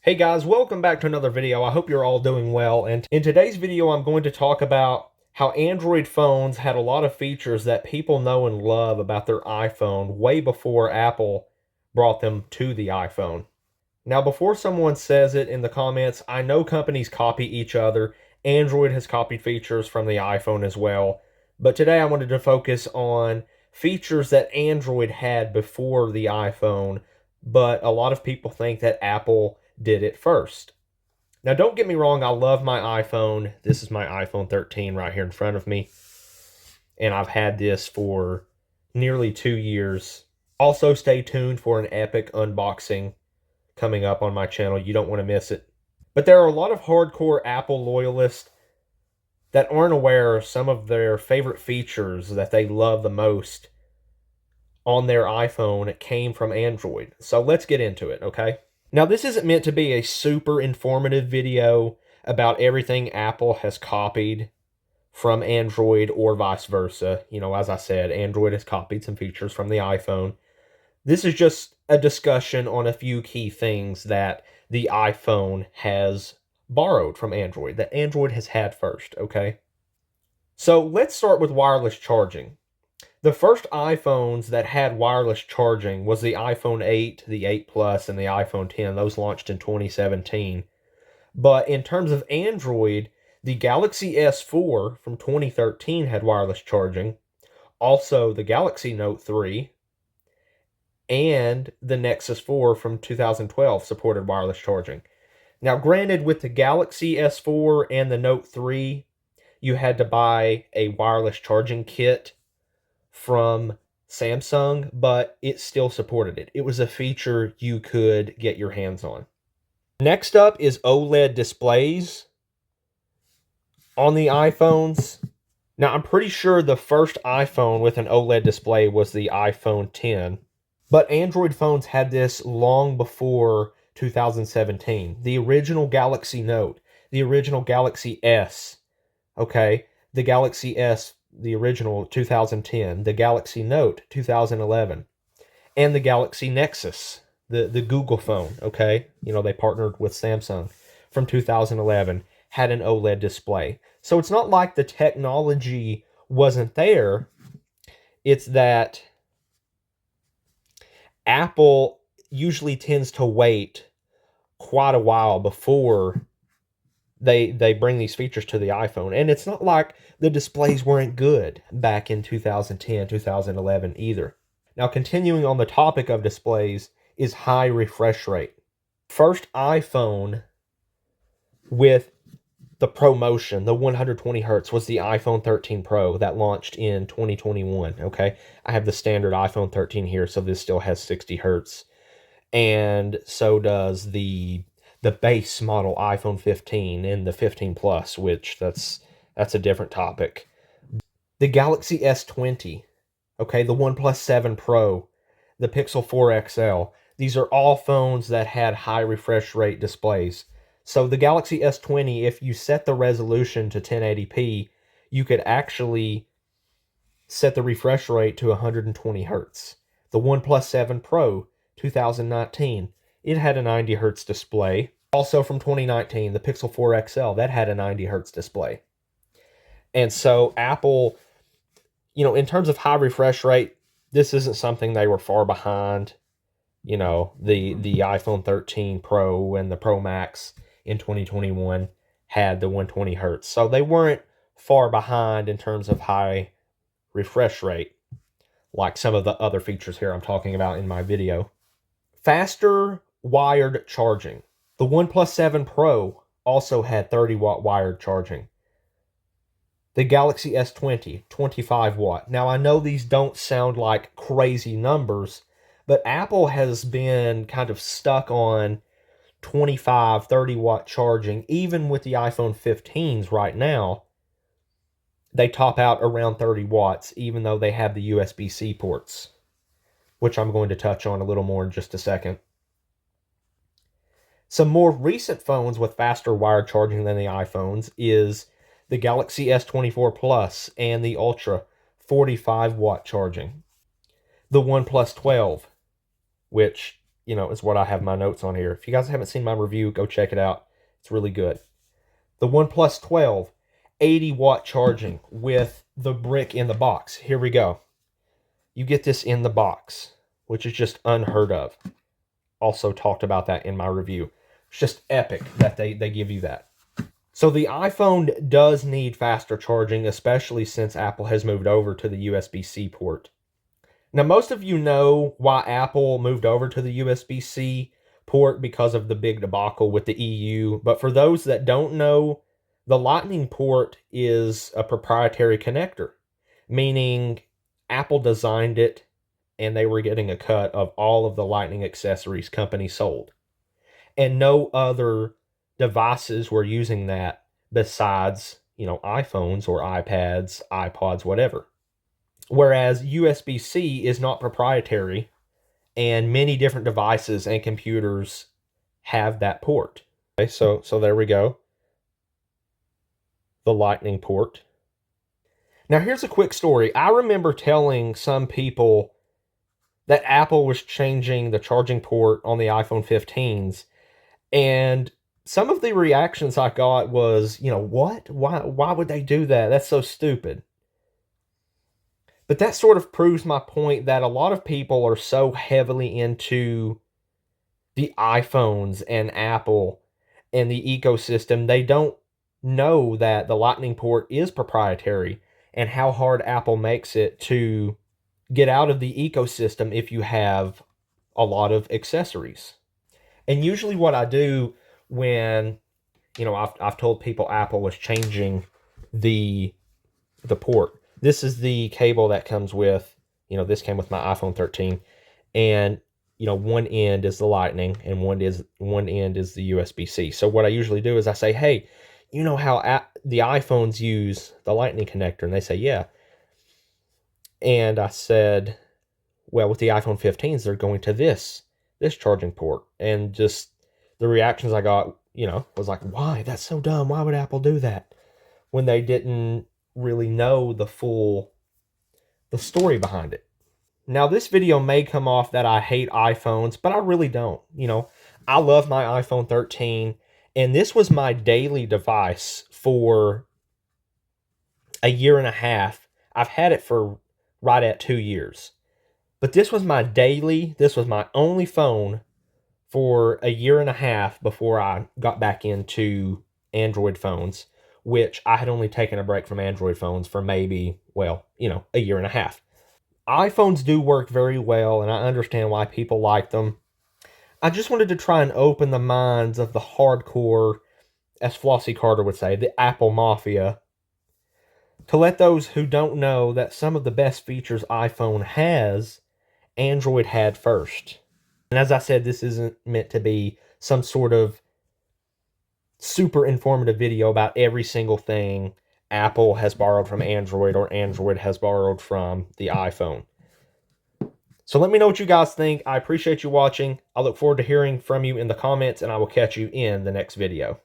Hey guys, welcome back to another video. I hope you're all doing well. And in today's video, I'm going to talk about how Android phones had a lot of features that people know and love about their iPhone way before Apple brought them to the iPhone. Now, before someone says it in the comments, I know companies copy each other. Android has copied features from the iPhone as well. But today I wanted to focus on features that Android had before the iPhone, but a lot of people think that Apple did it first. Now, don't get me wrong, I love my iPhone. This is my iPhone 13 right here in front of me, and I've had this for nearly 2 years. Also, stay tuned for an epic unboxing coming up on my channel. You don't want to miss it. But there are a lot of hardcore Apple loyalists that aren't aware of some of their favorite features that they love the most on their iPhone came from Android. So let's get into it, okay? Now, this isn't meant to be a super informative video about everything Apple has copied from Android or vice versa. You know, as I said, Android has copied some features from the iPhone. This is just a discussion on a few key things that the iPhone has borrowed from Android, that Android has had first, okay? So let's start with wireless charging. The first iPhones that had wireless charging was the iPhone 8, the 8 Plus, and the iPhone 10. Those launched in 2017. But in terms of Android, the Galaxy S4 from 2013 had wireless charging. Also, the Galaxy Note 3 and the Nexus 4 from 2012 supported wireless charging. Now, granted, with the Galaxy S4 and the Note 3, you had to buy a wireless charging kit from Samsung, but it still supported it. It was a feature you could get your hands on. Next up is OLED displays on the iPhones. Now, I'm pretty sure the first iPhone with an OLED display was the iPhone 10, but Android phones had this long before 2017. The original Galaxy Note, the original Galaxy S, okay, the Galaxy S, the original 2010, the Galaxy Note 2011, and the Galaxy Nexus, the Google phone, okay? You know, they partnered with Samsung from 2011, had an OLED display. So it's not like the technology wasn't there. It's that Apple usually tends to wait quite a while before they bring these features to the iPhone. And it's not like the displays weren't good back in 2010, 2011 either. Now, continuing on the topic of displays is high refresh rate. First iPhone with the ProMotion, the 120 hertz, was the iPhone 13 Pro that launched in 2021, okay? I have the standard iPhone 13 here, so this still has 60 hertz. And so does the base model iPhone 15 and the 15 Plus, which that's a different topic. The Galaxy S20, okay, the OnePlus 7 Pro, the Pixel 4 XL. These are all phones that had high refresh rate displays. So the Galaxy S20, if you set the resolution to 1080p, you could actually set the refresh rate to 120 hertz. The OnePlus 7 Pro 2019, it had a 90 hertz display. Also from 2019, the Pixel 4 XL, that had a 90 hertz display. And so Apple, you know, in terms of high refresh rate, this isn't something they were far behind. You know, the iPhone 13 Pro and the Pro Max in 2021 had the 120 hertz. So they weren't far behind in terms of high refresh rate, like some of the other features here I'm talking about in my video. Faster wired charging. The OnePlus 7 Pro also had 30-watt wired charging. The Galaxy S20, 25 watt. Now, I know these don't sound like crazy numbers, but Apple has been kind of stuck on 25, 30-watt charging. Even with the iPhone 15s right now, they top out around 30 watts, even though they have the USB-C ports, which I'm going to touch on a little more in just a second. Some more recent phones with faster wired charging than the iPhones is the Galaxy S24 Plus and the Ultra, 45-watt charging. The OnePlus 12, which is what I have my notes on here. If you guys haven't seen my review, go check it out. It's really good. The OnePlus 12, 80-watt charging with the brick in the box. Here we go. You get this in the box, which is just unheard of. Also talked about that in my review. It's just epic that they give you that. So the iPhone does need faster charging, especially since Apple has moved over to the USB-C port. Now, most of you know why Apple moved over to the USB-C port because of the big debacle with the EU. But for those that don't know, the Lightning port is a proprietary connector, meaning Apple designed it and they were getting a cut of all of the Lightning accessories company sold. And no other devices were using that besides, iPhones or iPads, iPods, whatever. Whereas USB-C is not proprietary, and many different devices and computers have that port. Okay, so there we go. The Lightning port. Now here's a quick story. I remember telling some people that Apple was changing the charging port on the iPhone 15s, and some of the reactions I got was, what? Why would they do that? That's so stupid. But that sort of proves my point that a lot of people are so heavily into the iPhones and Apple and the ecosystem, they don't know that the Lightning port is proprietary and how hard Apple makes it to get out of the ecosystem if you have a lot of accessories. And usually what I do when, I've told people Apple was changing the port. This is the cable that comes with, this came with my iPhone 13, and one end is the Lightning and one end is the USB-C. So what I usually do is I say, hey, you know how the iPhones use the Lightning connector? And they say, yeah. And I said, well, with the iPhone 15s, they're going to this charging port. And just the reactions I got, was like, why? That's so dumb. Why would Apple do that? When they didn't really know the story behind it. Now, this video may come off that I hate iPhones, but I really don't. I love my iPhone 13, and this was my daily device for a year and a half. I've had it for right at 2 years. But this was my only phone for a year and a half before I got back into Android phones, which I had only taken a break from Android phones for maybe, a year and a half. iPhones do work very well, and I understand why people like them. I just wanted to try and open the minds of the hardcore, as Flossie Carter would say, the Apple Mafia, to let those who don't know that some of the best features iPhone has, Android had first. And as I said, this isn't meant to be some sort of super informative video about every single thing Apple has borrowed from Android or Android has borrowed from the iPhone. So let me know what you guys think. I appreciate you watching. I look forward to hearing from you in the comments, and I will catch you in the next video.